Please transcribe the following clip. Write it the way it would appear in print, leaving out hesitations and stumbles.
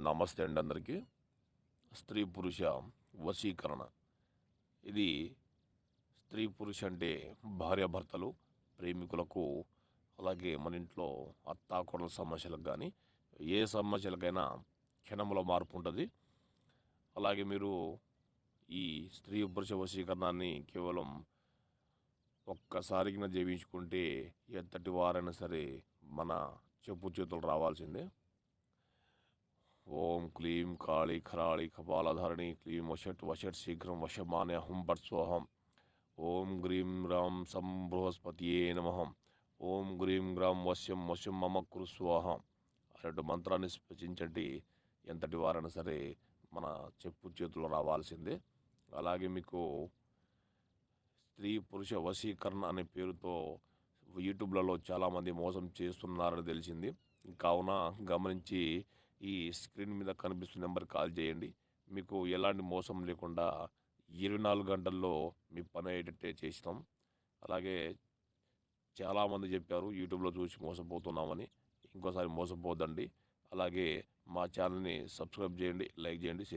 నమస్తే అండి అందరికీ. స్త్రీ పురుష వశీకరణ ఇది స్త్రీ పురుష అంటే భార్యాభర్తలు, ప్రేమికులకు, అలాగే మన ఇంట్లో అత్తాకోడల సమస్యలకు కానీ ఏ సమస్యలకైనా క్షణంలో మార్పు ఉంటుంది. అలాగే మీరు ఈ స్త్రీ పురుష వశీకరణాన్ని కేవలం ఒక్కసారిగా జీవించుకుంటే ఎంతటి వారైనా సరే మన చెప్పు చేతులు రావాల్సిందే. ఓం క్లీం కాళీ ఖరాళి కపాలధారిణి క్లీం వషట్ వషట్ శీఘ్రం వశమాన్య హుం భట్ స్వహం. ఓం గ్రీం రాం సం బృహస్పతియే నమః. ఓం గ్రీం గ్రాం వశ్యం వశం మమ కురు స్వాహం అనేటు మంత్రాన్ని స్పృశించండి. ఎంతటి వారైనా సరే మన చెప్పు చేతులు రావాల్సిందే. అలాగే మీకు స్త్రీ పురుష వశీకరణ అనే పేరుతో యూట్యూబ్లలో చాలామంది మోసం చేస్తున్నారని తెలిసింది. కావున గమనించి ఈ స్క్రీన్ మీద కనిపిస్తున్న నెంబర్కి కాల్ చేయండి. మీకు ఎలాంటి మోసం లేకుండా 24 గంటల్లో మీ పని అయ్యేటట్టే చేస్తాం. అలాగే చాలామంది చెప్పారు యూట్యూబ్లో చూసి మోసపోతున్నామని. ఇంకోసారి మోసపోద్దండి. అలాగే మా ఛానల్ని సబ్స్క్రైబ్ చేయండి, లైక్ చేయండి, షేర్